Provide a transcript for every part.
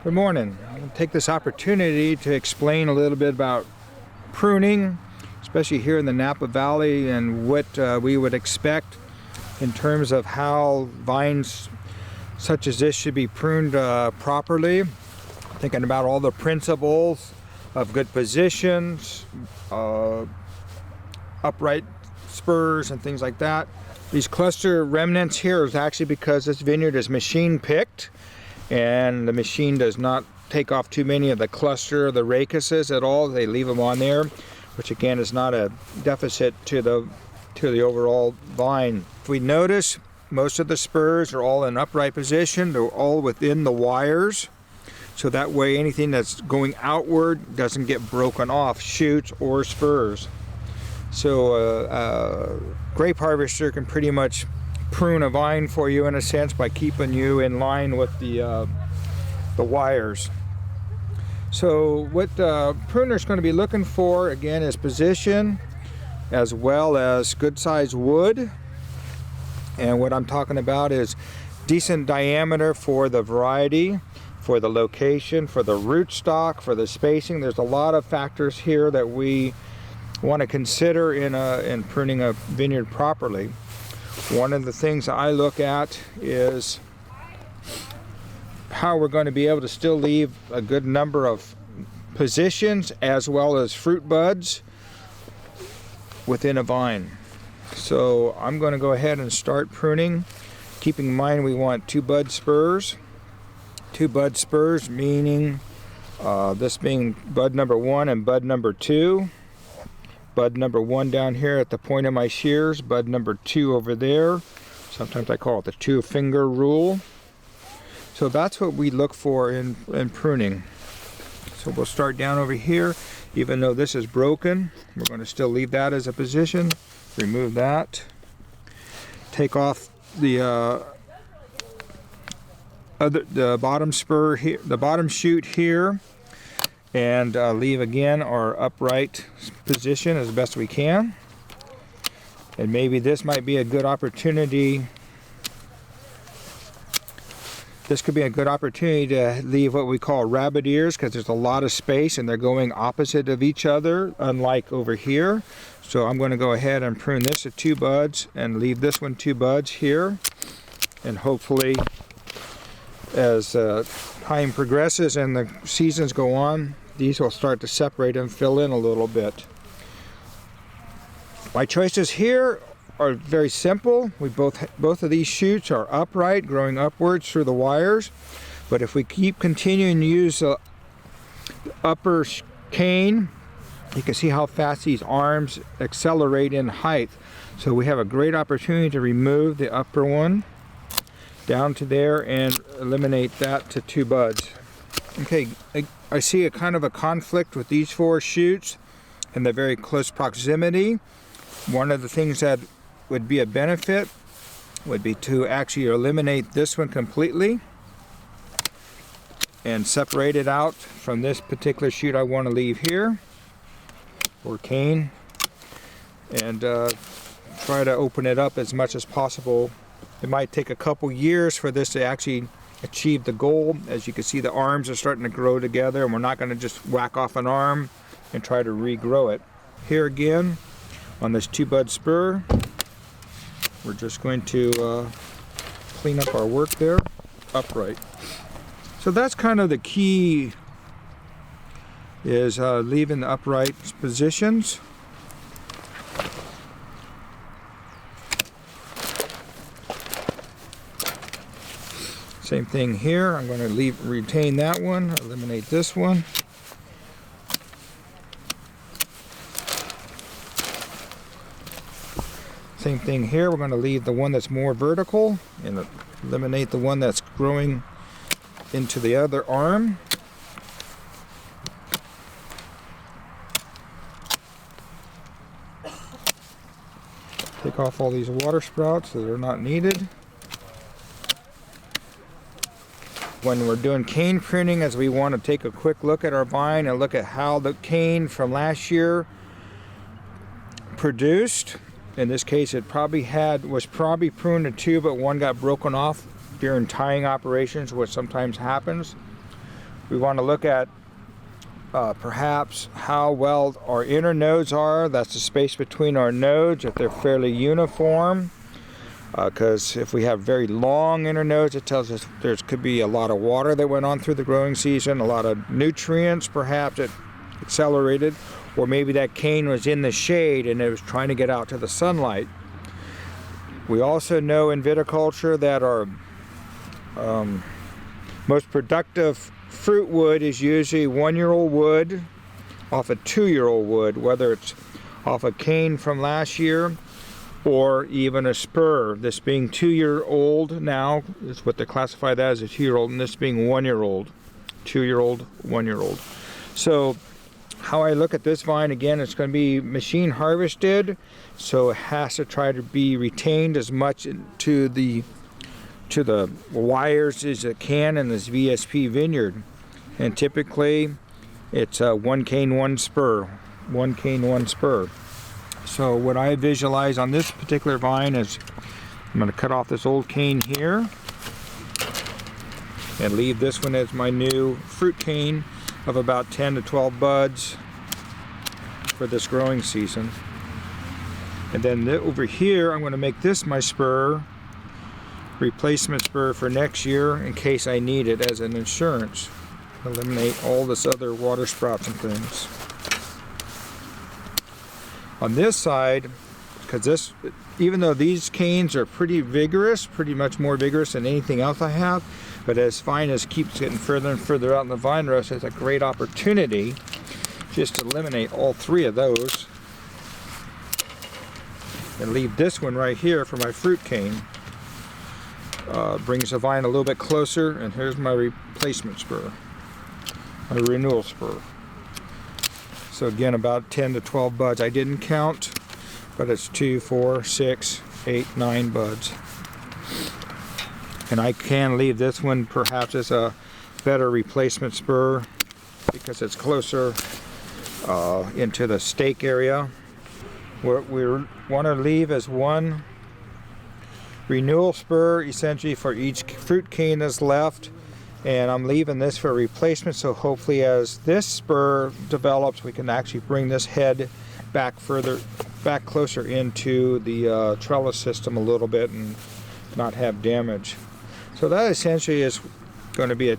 Good morning. I'll take this opportunity to explain a little bit about pruning, especially here in the Napa Valley, and what we would expect in terms of how vines such as this should be pruned properly. Thinking about all the principles of good positions, upright spurs and things like that. These cluster remnants here is actually because this vineyard is machine picked, and the machine does not take off too many of the cluster, the rachises at all. They leave them on there, which again is not a deficit to the overall vine. If we notice, most of the spurs are all in upright position. They're all within the wires, so that way anything that's going outward doesn't get broken off, shoots or spurs. So a grape harvester can pretty much prune a vine for you in a sense by keeping you in line with the wires. So what the pruner is going to be looking for again is position, as well as good sized wood. And what I'm talking about is decent diameter for the variety, for the location, for the rootstock, for the spacing. There's a lot of factors here that we want to consider in pruning a vineyard properly. One of the things I look at is how we're going to be able to still leave a good number of positions as well as fruit buds within a vine. So I'm going to go ahead and start pruning, keeping in mind we want two bud spurs. Two bud spurs meaning this being bud number 1 and bud number 2. Bud number 1 down here at the point of my shears, bud number 2 over there. Sometimes I call it the 2-finger rule. So that's what we look for in pruning. So we'll start down over here. Even though this is broken, we're going to still leave that as a position. Remove that. Take off the bottom spur here, the bottom shoot here, and leave again our upright position as best we can. And maybe this might be a good opportunity. This could be a good opportunity to leave what we call rabbit ears, because there's a lot of space and they're going opposite of each other, unlike over here. So I'm going to go ahead and prune this at 2 buds and leave this one 2 buds here. And hopefully, as time progresses and the seasons go on, these will start to separate and fill in a little bit. My choices here are very simple. Both of these shoots are upright, growing upwards through the wires. But if we keep continuing to use the upper cane, you can see how fast these arms accelerate in height. So we have a great opportunity to remove the upper one down to there and eliminate that to 2 buds. Okay, I see a kind of a conflict with these 4 shoots in the very close proximity. One of the things that would be a benefit would be to actually eliminate this one completely and separate it out from this particular shoot I want to leave here, or cane, and try to open it up as much as possible. It might take a couple years for this to actually achieve the goal. As you can see, the arms are starting to grow together, and we're not going to just whack off an arm and try to regrow it. Here again, on this 2 bud spur, we're just going to clean up our work there, upright. So that's kind of the key, is leaving the upright positions. Same thing here. I'm going to retain that one, eliminate this one. Same thing here. We're going to leave the one that's more vertical and eliminate the one that's growing into the other arm. Take off all these water sprouts that are not needed. When we're doing cane pruning, as we want to take a quick look at our vine and look at how the cane from last year produced. In this case, it was probably pruned in 2, but one got broken off during tying operations, which sometimes happens. We want to look at perhaps how well our inner nodes are. That's the space between our nodes, if they're fairly uniform. Because if we have very long inner nodes, it tells us there could be a lot of water that went on through the growing season, a lot of nutrients perhaps that accelerated, or maybe that cane was in the shade and it was trying to get out to the sunlight. We also know in viticulture that our most productive fruit wood is usually 1-year-old wood off a 2-year-old wood, whether it's off a cane from last year or even a spur. This being 2-year-old now is what they classify that as, a 2-year-old, and this being 1-year-old. 2-year-old, 1-year-old. So how I look at this vine, again, it's going to be machine harvested, so it has to try to be retained as much to the wires as it can in this VSP vineyard. And typically it's 1 cane, 1 spur. 1 cane, 1 spur. So what I visualize on this particular vine is I'm going to cut off this old cane here and leave this one as my new fruit cane of about 10 to 12 buds for this growing season. And then over here I'm going to make this my spur, replacement spur for next year in case I need it as an insurance. Eliminate all this other water sprouts and things. On this side, because this, even though these canes are pretty vigorous, pretty much more vigorous than anything else I have, but as vine keeps getting further and further out in the vine rows, it's a great opportunity just to eliminate all 3 of those and leave this one right here for my fruit cane. Brings the vine a little bit closer, and here's my replacement spur, my renewal spur. So again, about 10 to 12 buds. I didn't count, but it's 2, 4, 6, 8, 9 buds. And I can leave this one perhaps as a better replacement spur because it's closer into the stake area. What we want to leave as 1 renewal spur essentially for each fruit cane that's left. And I'm leaving this for replacement, so hopefully as this spur develops, we can actually bring this head back closer into the trellis system a little bit and not have damage. So that essentially is going to be a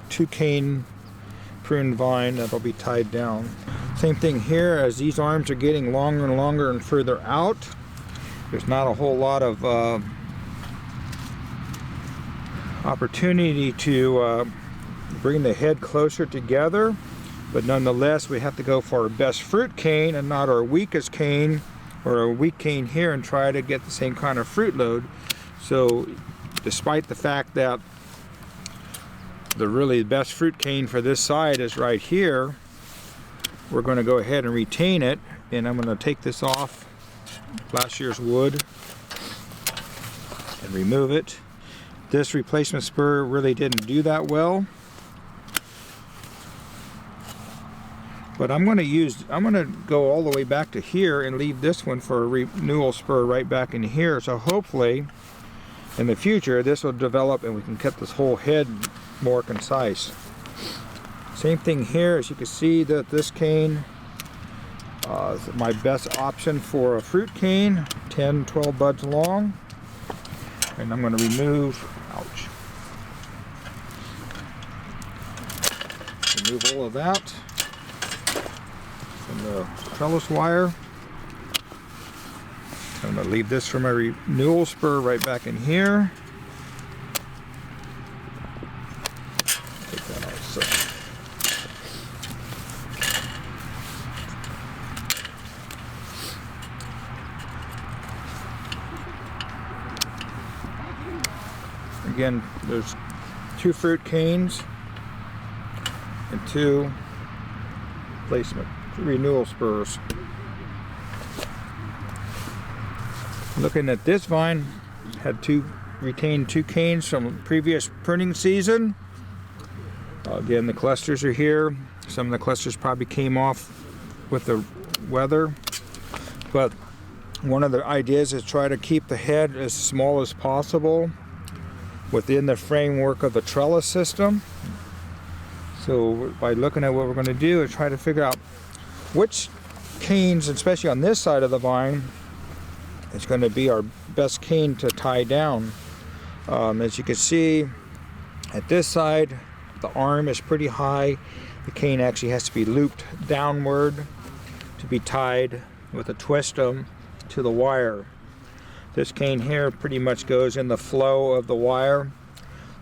2 cane prune vine that'll be tied down. Same thing here, as these arms are getting longer and longer and further out, there's not a whole lot of opportunity to bring the head closer together, but nonetheless we have to go for our best fruit cane and not our weakest cane or a weak cane here and try to get the same kind of fruit load. So despite the fact that the really best fruit cane for this side is right here, we're going to go ahead and retain it, and I'm going to take this off last year's wood and remove it. This replacement spur really didn't do that well, but I'm going to go all the way back to here and leave this one for a renewal spur right back in here. So hopefully in the future this will develop and we can cut this whole head more concise. Same thing here, as you can see that this cane is my best option for a fruit cane, 10, 12 buds long. And I'm going to remove, remove all of that from the trellis wire. I'm going to leave this for my renewal spur right back in here. Take that also. Again, there's 2 fruit canes and 2 placement renewal spurs. Looking at this vine, had retained 2 canes from previous pruning season. Again, the clusters are here. Some of the clusters probably came off with the weather, but one of the ideas is try to keep the head as small as possible within the framework of the trellis system. So by looking at what we're going to do is try to figure out which canes, especially on this side of the vine, is going to be our best cane to tie down. As you can see, at this side, the arm is pretty high. The cane actually has to be looped downward to be tied with a twist to the wire. This cane here pretty much goes in the flow of the wire,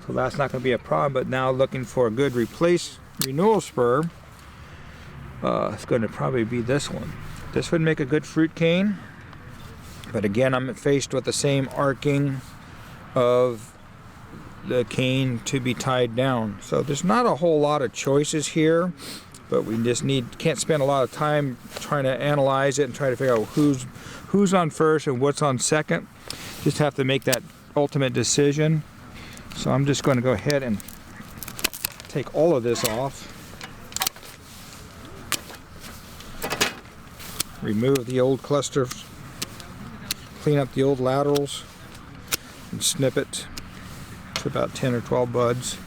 so that's not going to be a problem. But now looking for a good renewal spur, it's going to probably be this one. This would make a good fruit cane, but again, I'm faced with the same arcing of the cane to be tied down. So there's not a whole lot of choices here, but we just can't spend a lot of time trying to analyze it and try to figure out who's on first and what's on second. Just have to make that ultimate decision. So I'm just going to go ahead and take all of this off. Remove the old clusters, clean up the old laterals, and snip it to about 10 or 12 buds.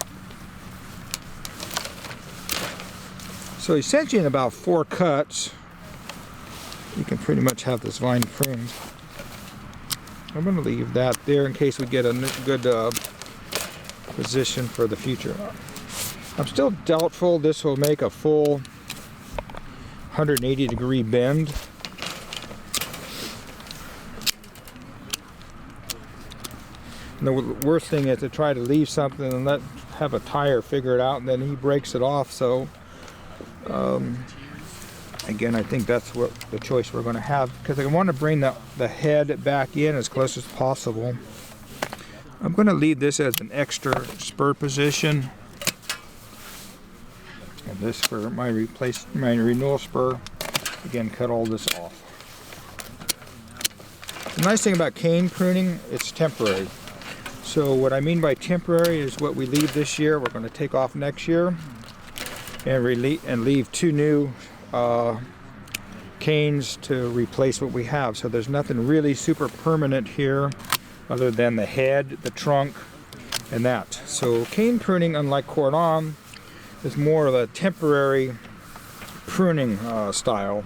So essentially in about 4 cuts, you can pretty much have this vine pruned. I'm going to leave that there in case we get a good position for the future. I'm still doubtful this will make a full 180-degree bend. And the worst thing is to try to leave something and have a tire figure it out, and then he breaks it off. So again, I think that's what the choice we're going to have, because I want to bring the head back in as close as possible. I'm going to leave this as an extra spur position, and this for my renewal spur. Again, cut all this off. The nice thing about cane pruning, it's temporary. So what I mean by temporary is what we leave this year, we're going to take off next year, and leave 2 new canes to replace what we have. So there's nothing really super permanent here other than the head, the trunk, and that. So cane pruning, unlike cordon, is more of a temporary pruning style.